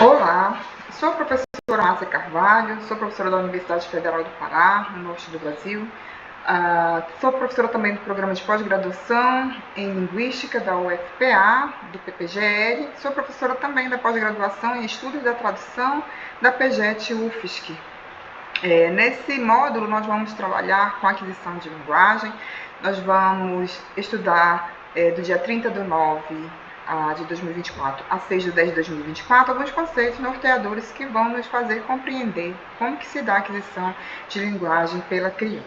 Olá, sou a professora Márcia Carvalho, sou professora da Universidade Federal do Pará, no norte do Brasil. Sou professora também do programa de pós-graduação em Linguística da UFPA, do PPGL. Sou professora também da pós-graduação em Estudos da Tradução da PGET-UFSC. Nesse módulo, nós vamos trabalhar com aquisição de linguagem. Nós vamos estudar do dia 30/9 de 2024 a 6/10 de 2024, alguns conceitos norteadores que vão nos fazer compreender como que se dá a aquisição de linguagem pela criança.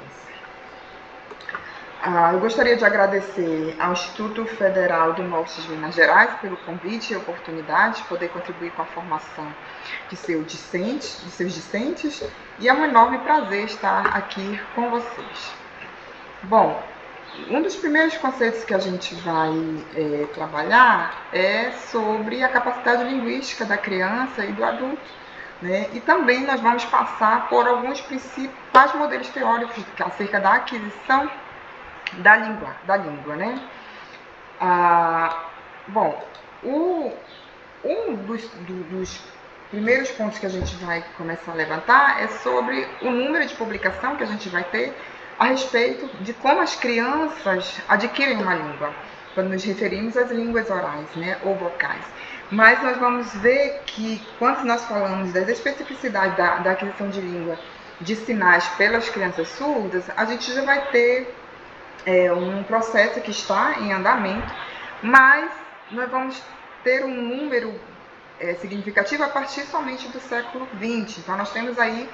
Eu gostaria de agradecer ao Instituto Federal do Norte de Minas Gerais pelo convite e a oportunidade de poder contribuir com a formação de seus discentes, e é um enorme prazer estar aqui com vocês. Bom, um dos primeiros conceitos que a gente vai trabalhar é sobre a capacidade linguística da criança e do adulto, né? E também nós vamos passar por alguns principais modelos teóricos acerca da aquisição da língua, né? Bom, um dos primeiros pontos que a gente vai começar a levantar é sobre o número de publicação que a gente vai ter a respeito de como as crianças adquirem uma língua, quando nos referimos às línguas orais, né, ou vocais. Mas nós vamos ver que, quando nós falamos das especificidades da aquisição de língua de sinais pelas crianças surdas, a gente já vai ter um processo que está em andamento, mas nós vamos ter um número significativo a partir somente do século XX. Então, nós temos aí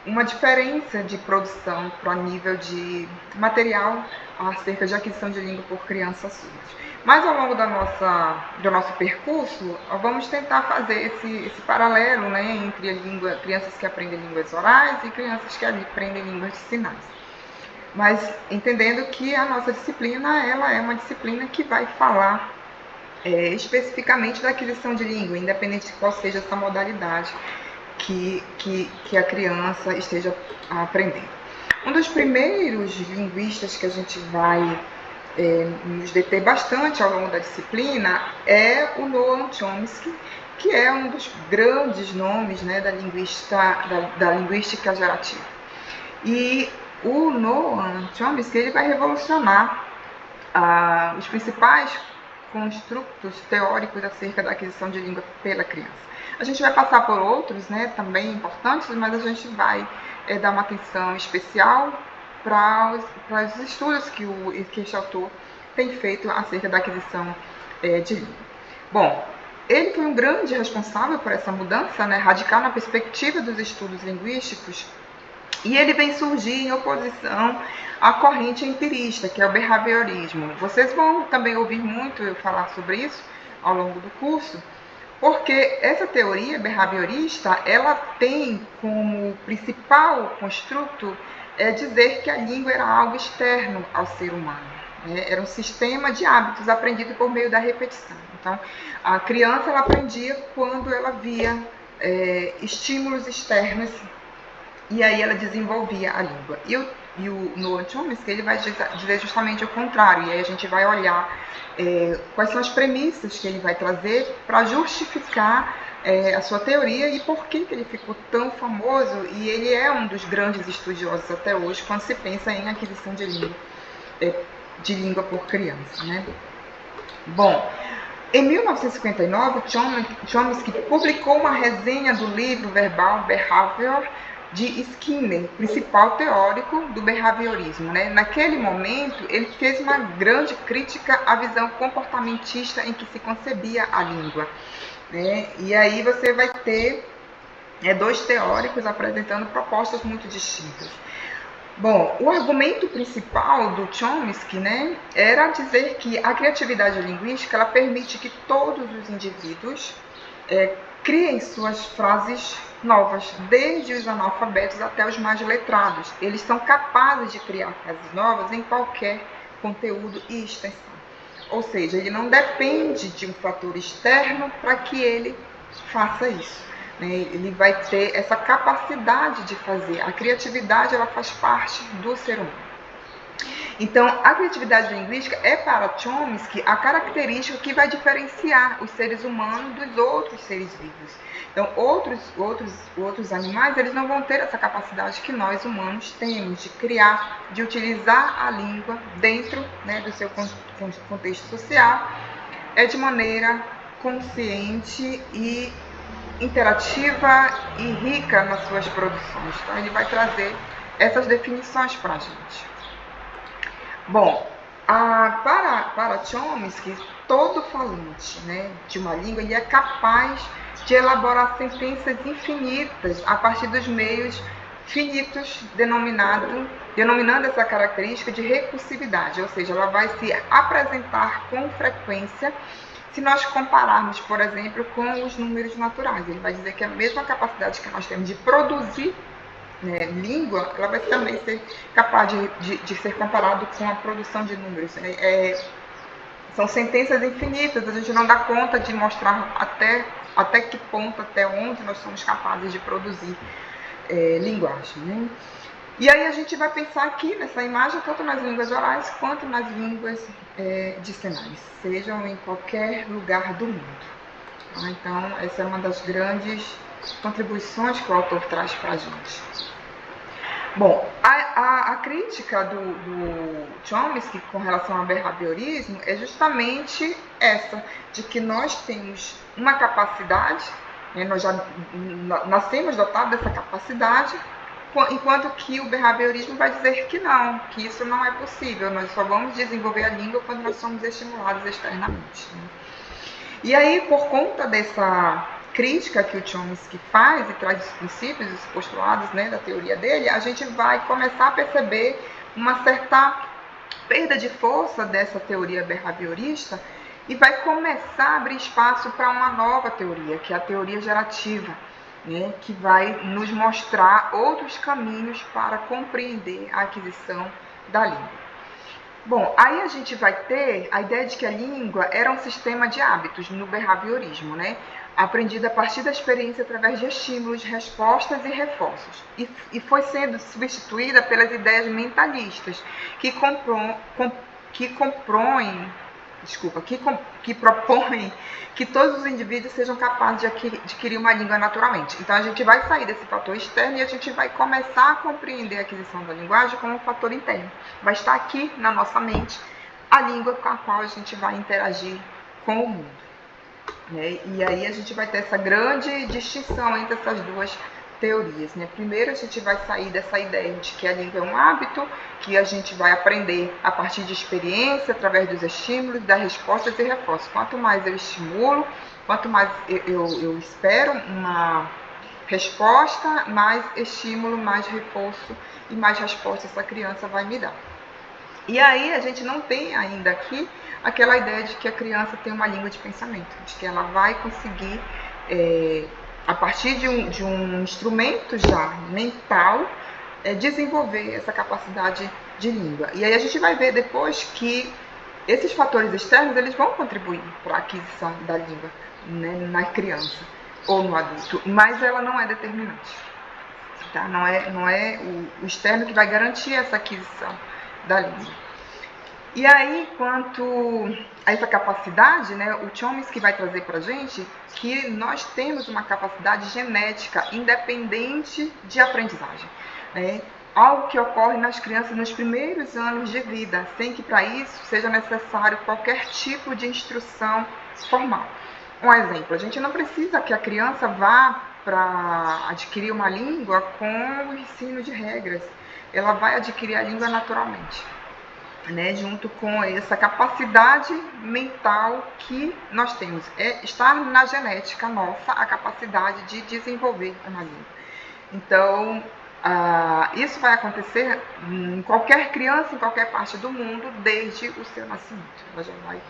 uma diferença de produção para o nível de material acerca de aquisição de língua por crianças surdas. Mas, ao longo do nosso percurso, vamos tentar fazer esse paralelo, né, entre crianças que aprendem línguas orais e crianças que aprendem línguas de sinais. Mas entendendo que a nossa disciplina ela é uma disciplina que vai falar especificamente da aquisição de língua, independente de qual seja essa modalidade que a criança esteja aprendendo. Um dos primeiros linguistas que a gente vai nos deter bastante ao longo da disciplina é o Noam Chomsky, que é um dos grandes nomes, né, da linguística gerativa. E o Noam Chomsky ele vai revolucionar os principais construtos teóricos acerca da aquisição de língua pela criança. A gente vai passar por outros, né, também importantes, mas a gente vai dar uma atenção especial para os estudos que este autor tem feito acerca da aquisição de língua. Bom, ele foi um grande responsável por essa mudança, né, radical na perspectiva dos estudos linguísticos, e ele vem surgir em oposição à corrente empirista, que é o behaviorismo. Vocês vão também ouvir muito eu falar sobre isso ao longo do curso, porque essa teoria behaviorista, ela tem como principal construto dizer que a língua era algo externo ao ser humano, né? Era um sistema de hábitos aprendido por meio da repetição. Então, a criança ela aprendia quando ela via estímulos externos, e aí ela desenvolvia a língua. E o Noam Chomsky ele vai dizer justamente o contrário, e aí a gente vai olhar quais são as premissas que ele vai trazer para justificar a sua teoria e por que ele ficou tão famoso, e ele é um dos grandes estudiosos até hoje quando se pensa em aquisição de língua por criança, né? Bom, em 1959, Chomsky publicou uma resenha do livro verbal Behavior, de Skinner, principal teórico do behaviorismo, né? Naquele momento, ele fez uma grande crítica à visão comportamentista em que se concebia a língua, né? E aí você vai ter dois teóricos apresentando propostas muito distintas. Bom, o argumento principal do Chomsky, né, era dizer que a criatividade linguística ela permite que todos os indivíduos criem suas frases novas, desde os analfabetos até os mais letrados. Eles são capazes de criar frases novas em qualquer conteúdo e extensão. Ou seja, ele não depende de um fator externo para que ele faça isso, né? Ele vai ter essa capacidade de fazer. A criatividade ela faz parte do ser humano. Então, a criatividade linguística é para Chomsky a característica que vai diferenciar os seres humanos dos outros seres vivos. Então, outros animais, eles não vão ter essa capacidade que nós humanos temos de criar, de utilizar a língua dentro, né, do seu contexto social, de maneira consciente e interativa e rica nas suas produções. Então, ele vai trazer essas definições para a gente. Bom, para Chomsky, todo falante, né, de uma língua ele é capaz de elaborar sentenças infinitas a partir dos meios finitos, denominando essa característica de recursividade, ou seja, ela vai se apresentar com frequência se nós compararmos, por exemplo, com os números naturais. Ele vai dizer que a mesma capacidade que nós temos de produzir, né, língua, ela vai também ser capaz de ser comparado com a produção de números. São sentenças infinitas, a gente não dá conta de mostrar até que ponto, até onde nós somos capazes de produzir linguagem, né? E aí a gente vai pensar aqui nessa imagem, tanto nas línguas orais quanto nas línguas de sinais, sejam em qualquer lugar do mundo. Então, essa é uma das grandes contribuições que o autor traz para a gente. Bom, a crítica do Chomsky com relação ao behaviorismo é justamente essa, de que nós temos uma capacidade, né, nós já nascemos dotados dessa capacidade, enquanto que o behaviorismo vai dizer que não, que isso não é possível, nós só vamos desenvolver a língua quando nós somos estimulados externamente, né? E aí, por conta dessa crítica que o Chomsky faz e traz os princípios, os postulados, né, da teoria dele, a gente vai começar a perceber uma certa perda de força dessa teoria behaviorista e vai começar a abrir espaço para uma nova teoria, que é a teoria gerativa, né, que vai nos mostrar outros caminhos para compreender a aquisição da língua. Bom, aí a gente vai ter a ideia de que a língua era um sistema de hábitos no behaviorismo, né? Aprendida a partir da experiência através de estímulos, respostas e reforços. E foi sendo substituída pelas ideias mentalistas, que propõem que todos os indivíduos sejam capazes de adquirir uma língua naturalmente. Então a gente vai sair desse fator externo e a gente vai começar a compreender a aquisição da linguagem como um fator interno. Vai estar aqui na nossa mente a língua com a qual a gente vai interagir com o mundo, né? E aí a gente vai ter essa grande distinção entre essas duas teorias, né? Primeiro, a gente vai sair dessa ideia de que a língua é um hábito, que a gente vai aprender a partir de experiência, através dos estímulos, das respostas e reforços. Quanto mais eu estimulo, quanto mais eu espero uma resposta, mais estímulo, mais reforço e mais resposta essa criança vai me dar. E aí a gente não tem ainda aqui aquela ideia de que a criança tem uma língua de pensamento, de que ela vai conseguir, a partir de um instrumento já mental, desenvolver essa capacidade de língua. E aí a gente vai ver depois que esses fatores externos eles vão contribuir para a aquisição da língua, né, na criança ou no adulto, mas ela não é determinante. Tá? Não é o externo que vai garantir essa aquisição da língua. E aí, quanto a essa capacidade, né, o Chomsky vai trazer para a gente que nós temos uma capacidade genética independente de aprendizagem, né? Algo que ocorre nas crianças nos primeiros anos de vida, sem que para isso seja necessário qualquer tipo de instrução formal. Um exemplo, a gente não precisa que a criança vá para adquirir uma língua com o ensino de regras, ela vai adquirir a língua naturalmente, né, junto com essa capacidade mental que nós temos. Está na genética nossa a capacidade de desenvolver uma língua. Então, isso vai acontecer em qualquer criança, em qualquer parte do mundo, desde o seu nascimento. Ela já vai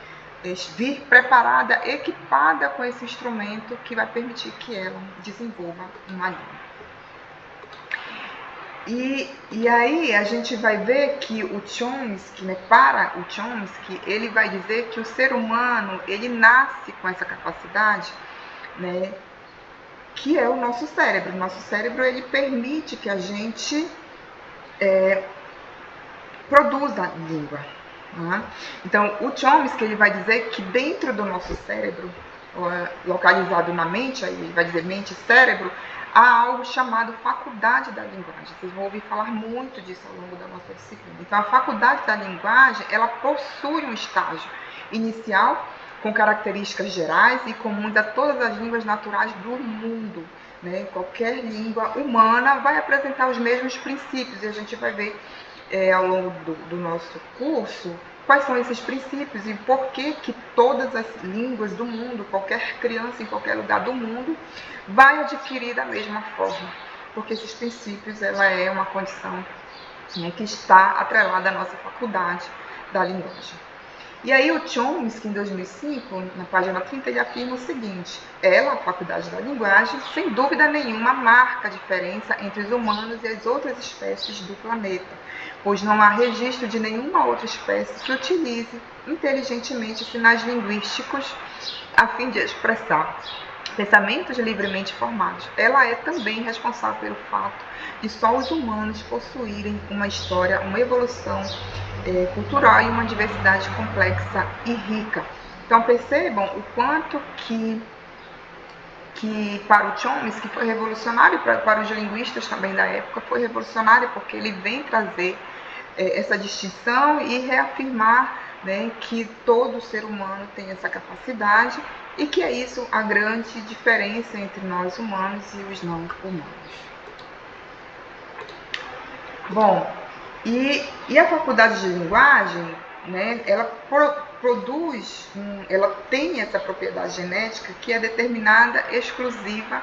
vir preparada, equipada com esse instrumento que vai permitir que ela desenvolva uma língua. E aí a gente vai ver que o Chomsky, né, para o Chomsky, ele vai dizer que o ser humano, ele nasce com essa capacidade, né, que é o nosso cérebro. O nosso cérebro, ele permite que a gente produz a língua. Né? Então, o Chomsky ele vai dizer que dentro do nosso cérebro, localizado na mente, aí ele vai dizer mente e cérebro, há algo chamado faculdade da linguagem. Vocês vão ouvir falar muito disso ao longo da nossa disciplina. Então, a faculdade da linguagem, ela possui um estágio inicial com características gerais e comuns a todas as línguas naturais do mundo. Né? Qualquer língua humana vai apresentar os mesmos princípios e a gente vai ver ao longo do nosso curso quais são esses princípios e por que todas as línguas do mundo, qualquer criança em qualquer lugar do mundo, vai adquirir da mesma forma. Porque esses princípios, ela é uma condição, né, que está atrelada à nossa faculdade da linguagem. E aí o Chomsky, em 2005, na página 30, ele afirma o seguinte: ela, a faculdade da linguagem, sem dúvida nenhuma, marca a diferença entre os humanos e as outras espécies do planeta, pois não há registro de nenhuma outra espécie que utilize inteligentemente sinais linguísticos a fim de expressar pensamentos livremente formados. Ela é também responsável pelo fato de só os humanos possuírem uma história, uma evolução cultural e uma diversidade complexa e rica. Então percebam o quanto que para o Chomsky foi revolucionário, para os linguistas também da época foi revolucionário, porque ele vem trazer essa distinção e reafirmar, né, que todo ser humano tem essa capacidade e que é isso a grande diferença entre nós humanos e os não humanos. Bom, e a faculdade de linguagem, né, ela produz, ela tem essa propriedade genética que é determinada, exclusiva,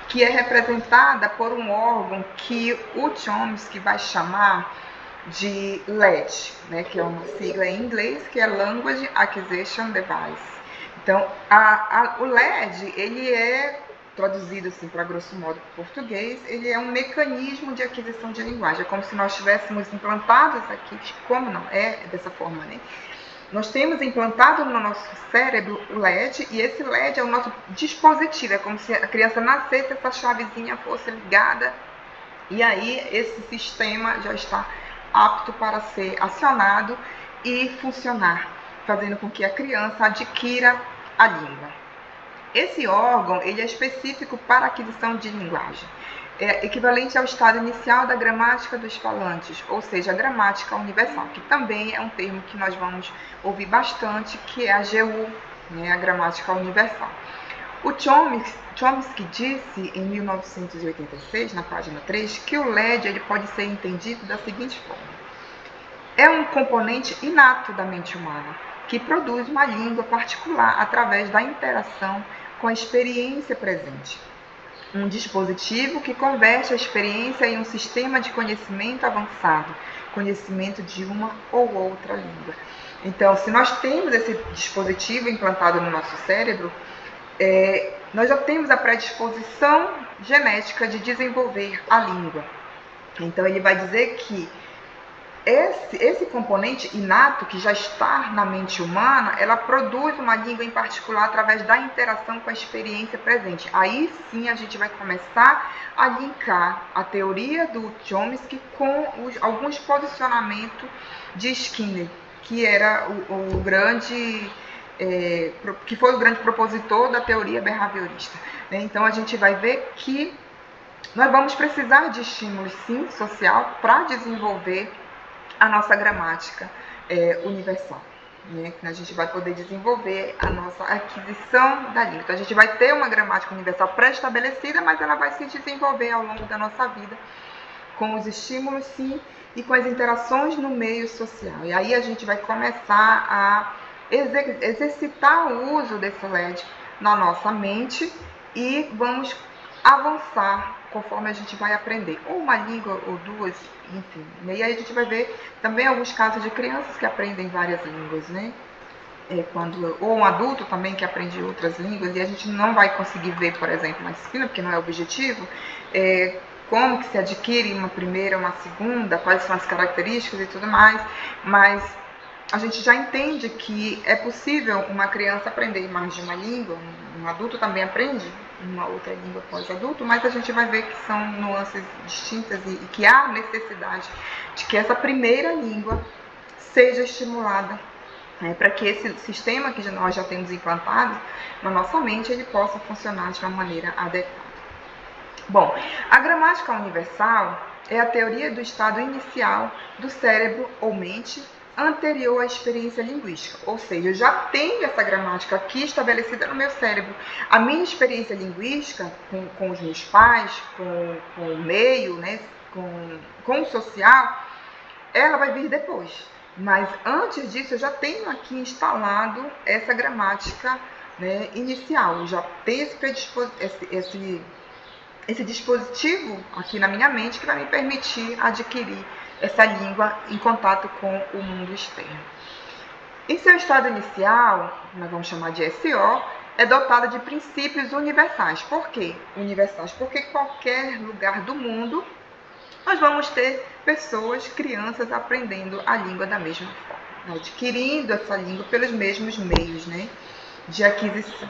que é representada por um órgão que o Chomsky vai chamar de LED, né, que é uma sigla em inglês, que é Language Acquisition Device. Então, o LED, ele é traduzido assim para grosso modo para português, ele é um mecanismo de aquisição de linguagem. É como se nós tivéssemos implantados aqui, como não é dessa forma, né? Nós temos implantado no nosso cérebro o LED e esse LED é o nosso dispositivo. É como se a criança nascesse, essa chavezinha fosse ligada e aí esse sistema já está apto para ser acionado e funcionar, fazendo com que a criança adquira a língua. Esse órgão ele é específico para a aquisição de linguagem. É equivalente ao estado inicial da gramática dos falantes, ou seja, a gramática universal, que também é um termo que nós vamos ouvir bastante, que é a GU, né, a gramática universal. O Chomsky disse em 1986, na página 3, que o LED ele pode ser entendido da seguinte forma: é um componente inato da mente humana, que produz uma língua particular através da interação com a experiência presente. Um dispositivo que converte a experiência em um sistema de conhecimento avançado, conhecimento de uma ou outra língua. Então, se nós temos esse dispositivo implantado no nosso cérebro, nós já temos a predisposição genética de desenvolver a língua. Então, ele vai dizer que esse componente inato que já está na mente humana, ela produz uma língua em particular através da interação com a experiência presente. Aí sim a gente vai começar a linkar a teoria do Chomsky com alguns posicionamentos de Skinner, que era o grande... que foi o grande propositor da teoria behaviorista. Então a gente vai ver que nós vamos precisar de estímulo, sim, social, para desenvolver a nossa gramática universal, né? A gente vai poder desenvolver a nossa aquisição da língua. Então, a gente vai ter uma gramática universal pré-estabelecida, mas ela vai se desenvolver ao longo da nossa vida com os estímulos, sim, e com as interações no meio social. E aí a gente vai começar a exercitar o uso desse LED na nossa mente e vamos avançar conforme a gente vai aprender, ou uma língua ou duas, enfim. E aí a gente vai ver também alguns casos de crianças que aprendem várias línguas, né? Ou um adulto também que aprende outras línguas, e a gente não vai conseguir ver, por exemplo, na disciplina, porque não é objetivo, como que se adquire uma primeira, uma segunda, quais são as características e tudo mais, mas a gente já entende que é possível uma criança aprender mais de uma língua, um adulto também aprende uma outra língua pós-adulto, mas a gente vai ver que são nuances distintas e que há necessidade de que essa primeira língua seja estimulada, para que esse sistema que nós já temos implantado na nossa mente, ele possa funcionar de uma maneira adequada. Bom, a gramática universal é a teoria do estado inicial do cérebro ou mente anterior à experiência linguística, ou seja, eu já tenho essa gramática aqui estabelecida no meu cérebro. A minha experiência linguística com os meus pais, com o meio, né, com o social, ela vai vir depois. Mas antes disso, eu já tenho aqui instalado essa gramática, né, inicial. Eu já tenho esse dispositivo aqui na minha mente que vai me permitir adquirir essa língua em contato com o mundo externo. Em seu estado inicial, nós vamos chamar de SO, é dotada de princípios universais. Por quê? Universais porque em qualquer lugar do mundo nós vamos ter pessoas, crianças, aprendendo a língua da mesma forma, adquirindo essa língua pelos mesmos meios, né, de aquisição,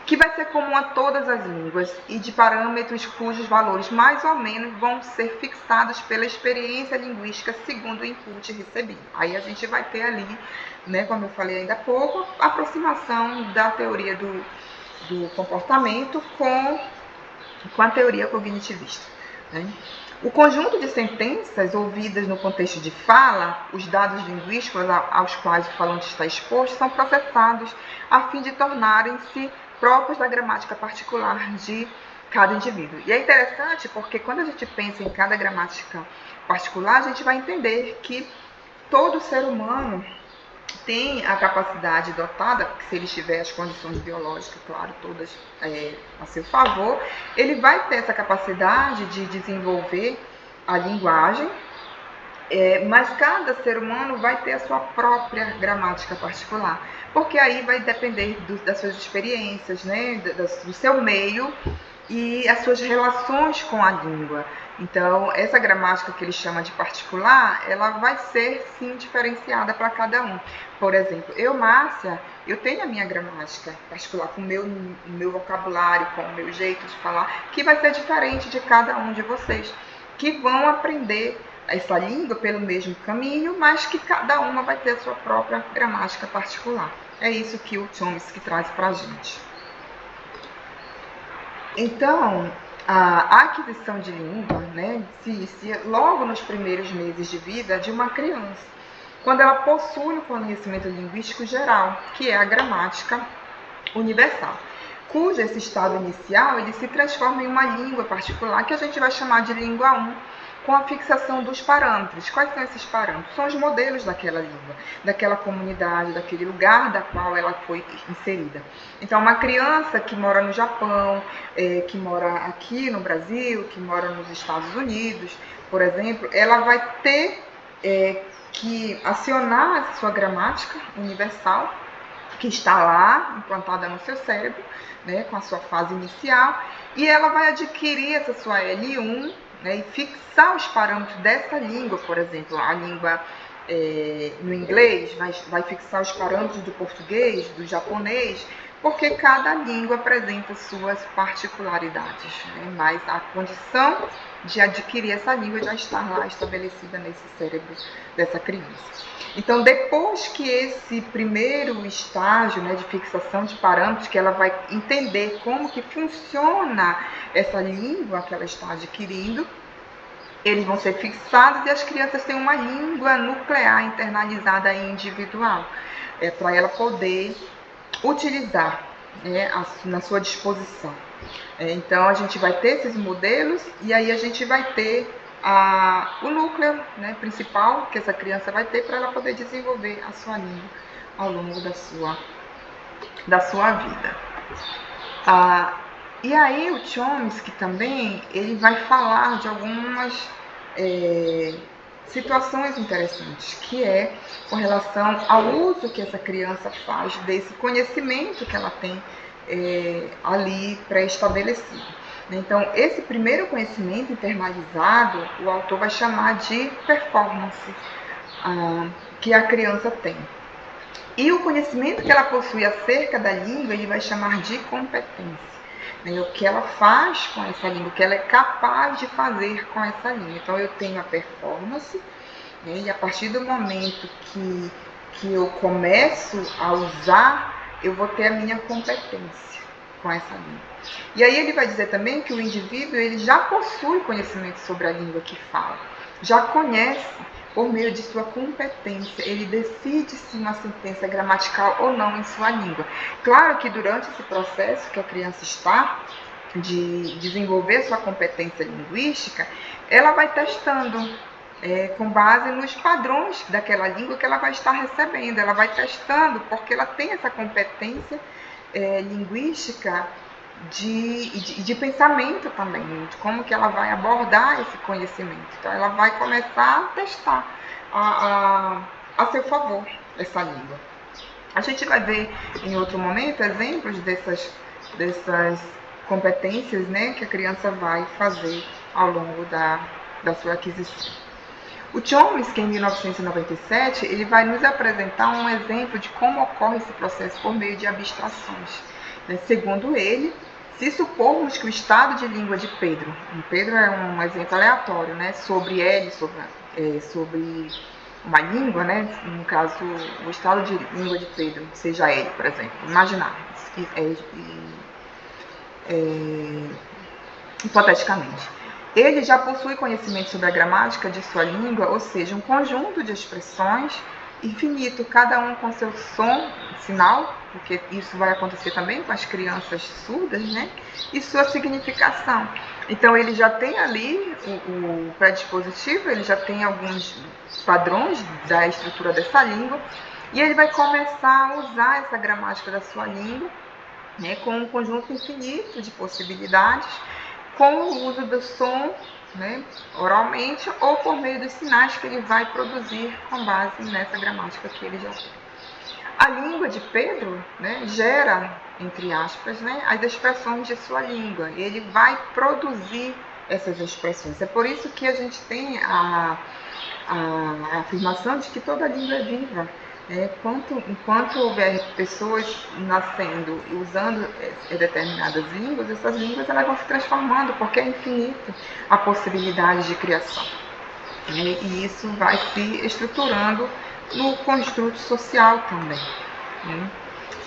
que vai ser comum a todas as línguas e de parâmetros cujos valores mais ou menos vão ser fixados pela experiência linguística segundo o input recebido. Aí a gente vai ter ali, né, como eu falei ainda há pouco, a aproximação da teoria do comportamento com a teoria cognitivista, né? O conjunto de sentenças ouvidas no contexto de fala, os dados linguísticos aos quais o falante está exposto, são processados a fim de tornarem-se próprios da gramática particular de cada indivíduo. E é interessante porque quando a gente pensa em cada gramática particular, a gente vai entender que todo ser humano tem a capacidade dotada, se ele tiver as condições biológicas, claro, todas a seu favor, ele vai ter essa capacidade de desenvolver a linguagem, mas cada ser humano vai ter a sua própria gramática particular, porque aí vai depender das suas experiências, né, do seu meio e as suas relações com a língua. Então, essa gramática que ele chama de particular, ela vai ser, sim, diferenciada para cada um. Por exemplo, eu, Márcia, eu tenho a minha gramática particular, com o meu vocabulário, com o meu jeito de falar, que vai ser diferente de cada um de vocês, que vão aprender essa língua pelo mesmo caminho, mas que cada uma vai ter a sua própria gramática particular. É isso que o Chomsky traz para a gente. Então, a aquisição de língua, né, se inicia logo nos primeiros meses de vida de uma criança, quando ela possui o conhecimento linguístico geral, que é a gramática universal, cujo esse estado inicial ele se transforma em uma língua particular que a gente vai chamar de língua 1, com a fixação dos parâmetros. Quais são esses parâmetros? São os modelos daquela língua, daquela comunidade, daquele lugar da qual ela foi inserida. Então, uma criança que mora no Japão, que mora aqui no Brasil, que mora nos Estados Unidos, por exemplo, ela vai ter que acionar a sua gramática universal, que está lá, implantada no seu cérebro, né, com a sua fase inicial, e ela vai adquirir essa sua L1, né, e fixar os parâmetros dessa língua, por exemplo, a língua no inglês vai fixar os parâmetros do português, do japonês, porque cada língua apresenta suas particularidades, né, mas a condição de adquirir essa língua já está lá estabelecida nesse cérebro dessa criança. Então, depois que esse primeiro estágio, né, de fixação de parâmetros, que ela vai entender como que funciona essa língua que ela está adquirindo, eles vão ser fixados e as crianças têm uma língua nuclear internalizada e individual, para ela poder utilizar, né, na sua disposição. Então, a gente vai ter esses modelos e aí a gente vai ter o núcleo, né, principal que essa criança vai ter para ela poder desenvolver a sua língua ao longo da sua vida. E aí o Chomsky também ele vai falar de algumas situações interessantes, que é com relação ao uso que essa criança faz desse conhecimento que ela tem ali pré-estabelecido. Então, esse primeiro conhecimento internalizado, o autor vai chamar de performance, que a criança tem. E o conhecimento que ela possui acerca da língua, ele vai chamar de competência. Né? O que ela faz com essa língua, o que ela é capaz de fazer com essa língua. Então, eu tenho a performance, né? E a partir do momento que eu começo a usar, eu vou ter a minha competência com essa língua. E aí ele vai dizer também que o indivíduo ele já possui conhecimento sobre a língua que fala, já conhece por meio de sua competência, ele decide se uma sentença é gramatical ou não em sua língua. Claro que durante esse processo que a criança está de desenvolver sua competência linguística, ela vai testando com base nos padrões daquela língua que ela vai estar recebendo. Ela vai testando porque ela tem essa competência linguística de pensamento também, de como que ela vai abordar esse conhecimento. Então, ela vai começar a testar a seu favor essa língua. A gente vai ver em outro momento exemplos dessas competências, né, que a criança vai fazer ao longo da sua aquisição. O Chomsky, em 1997, ele vai nos apresentar um exemplo de como ocorre esse processo por meio de abstrações. Segundo ele, se supormos que o estado de língua de Pedro é um exemplo aleatório, né, sobre ele, sobre uma língua, né, no caso, o estado de língua de Pedro, seja ele, por exemplo, imaginar, hipoteticamente. Ele já possui conhecimento sobre a gramática de sua língua, ou seja, um conjunto de expressões infinito, cada um com seu sinal, porque isso vai acontecer também com as crianças surdas, né? E sua significação. Então, ele já tem ali o predispositivo, ele já tem alguns padrões da estrutura dessa língua, e ele vai começar a usar essa gramática da sua língua, né, com um conjunto infinito de possibilidades, com o uso do som, né, oralmente ou por meio dos sinais que ele vai produzir com base nessa gramática que ele já tem. A língua de Pedro, né, gera, entre aspas, né, as expressões de sua língua. Ele vai produzir essas expressões. É por isso que a gente tem a afirmação de que toda língua é viva. Enquanto houver pessoas nascendo e usando determinadas línguas, essas línguas elas vão se transformando, porque é infinito a possibilidade de criação. E isso vai se estruturando no construto social também.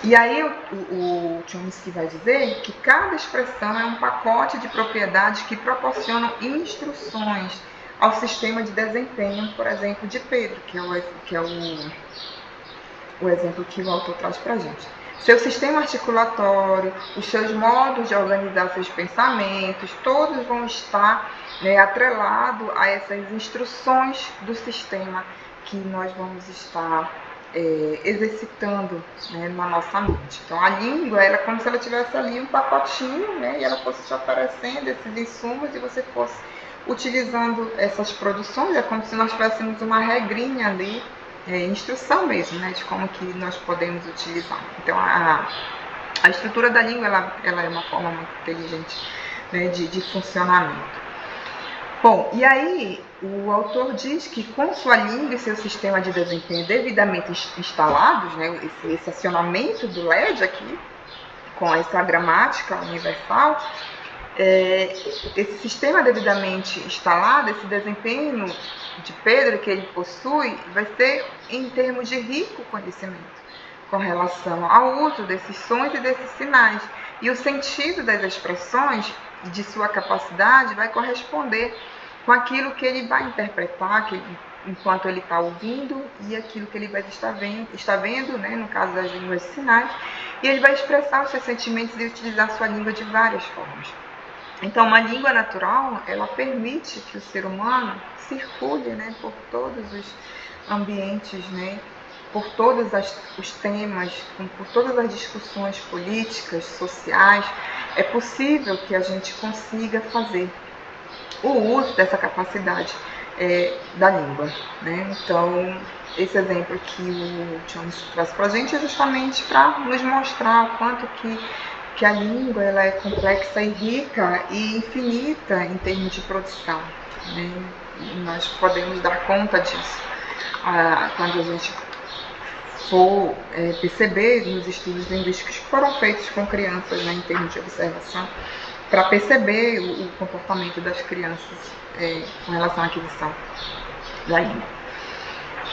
E aí o Chomsky vai dizer que cada expressão é um pacote de propriedades que proporcionam instruções ao sistema de desempenho, por exemplo, de Pedro, que é o exemplo que o autor traz para a gente. Seu sistema articulatório, os seus modos de organizar seus pensamentos, todos vão estar atrelados a essas instruções do sistema que nós vamos estar exercitando, né, na nossa mente. Então, a língua é como se ela tivesse ali um pacotinho, né, e ela fosse te oferecendo esses insumos e você fosse utilizando essas produções. É como se nós tivéssemos uma regrinha ali, instrução mesmo, né, de como que nós podemos utilizar. Então, a estrutura da língua ela é uma forma muito inteligente, né, de funcionamento. Bom, e aí o autor diz que com sua língua e seu sistema de desempenho devidamente instalados, né, esse acionamento do LED aqui, com essa gramática universal, esse sistema devidamente instalado, esse desempenho de Pedro que ele possui, vai ser em termos de rico conhecimento com relação ao uso desses sons e desses sinais. E o sentido das expressões de sua capacidade vai corresponder com aquilo que ele vai interpretar, enquanto ele está ouvindo, e aquilo que ele vai estar vendo, né, no caso das línguas de sinais, e ele vai expressar os seus sentimentos e utilizar sua língua de várias formas. Então, uma língua natural, ela permite que o ser humano circule, né, por todos os ambientes, né, por todos os temas, por todas as discussões políticas, sociais. É possível que a gente consiga fazer o uso dessa capacidade da língua, né? Então, esse exemplo que o Chomsky traz para a gente é justamente para nos mostrar o quanto que a língua ela é complexa e rica e infinita em termos de produção, né? E nós podemos dar conta disso quando a gente for perceber nos estudos linguísticos que foram feitos com crianças, né, em termos de observação, para perceber o comportamento das crianças com relação à aquisição da língua.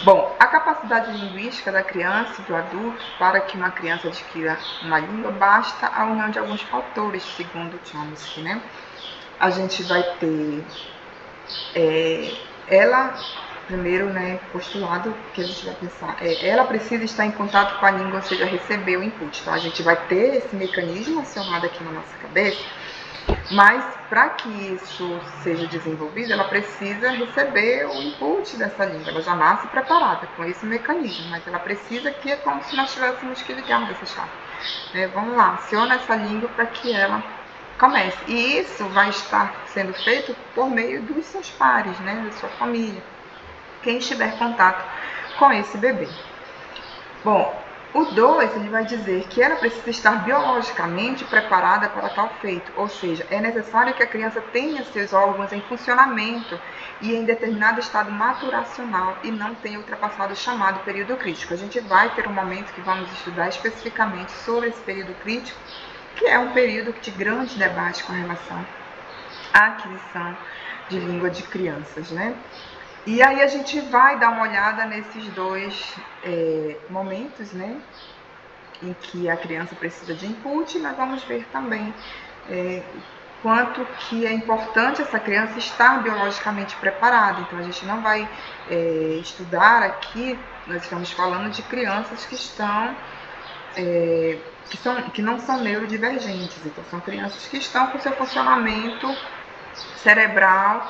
Bom, a capacidade linguística da criança e do adulto para que uma criança adquira uma língua basta a união de alguns fatores, segundo Chomsky, né? A gente vai ter ela, primeiro, né, postulado que a gente vai pensar, ela precisa estar em contato com a língua, ou seja, receber o input. Então a gente vai ter esse mecanismo acionado aqui na nossa cabeça, mas para que isso seja desenvolvido, ela precisa receber o input dessa língua. Ela já nasce preparada com esse mecanismo, mas ela precisa que é como se nós tivéssemos que ligar essa chave. Vamos lá, aciona essa língua para que ela comece. E isso vai estar sendo feito por meio dos seus pares, né, da sua família, quem estiver em contato com esse bebê. Bom, o 2, ele vai dizer que ela precisa estar biologicamente preparada para tal feito, ou seja, é necessário que a criança tenha seus órgãos em funcionamento e em determinado estado maturacional e não tenha ultrapassado o chamado período crítico. A gente vai ter um momento que vamos estudar especificamente sobre esse período crítico, que é um período de grande debate com relação à aquisição de língua de crianças, né? E aí a gente vai dar uma olhada nesses dois momentos, né, em que a criança precisa de input, e nós vamos ver também quanto que é importante essa criança estar biologicamente preparada. Então a gente não vai estudar aqui, nós estamos falando de crianças que não são neurodivergentes, então são crianças que estão com seu funcionamento cerebral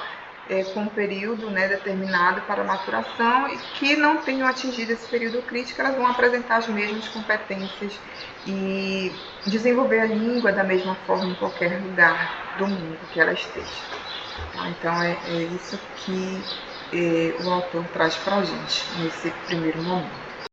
com um período, né, determinado para maturação e que não tenham atingido esse período crítico, elas vão apresentar as mesmas competências e desenvolver a língua da mesma forma em qualquer lugar do mundo que ela esteja. Tá? Então é isso que o autor traz para a gente nesse primeiro momento.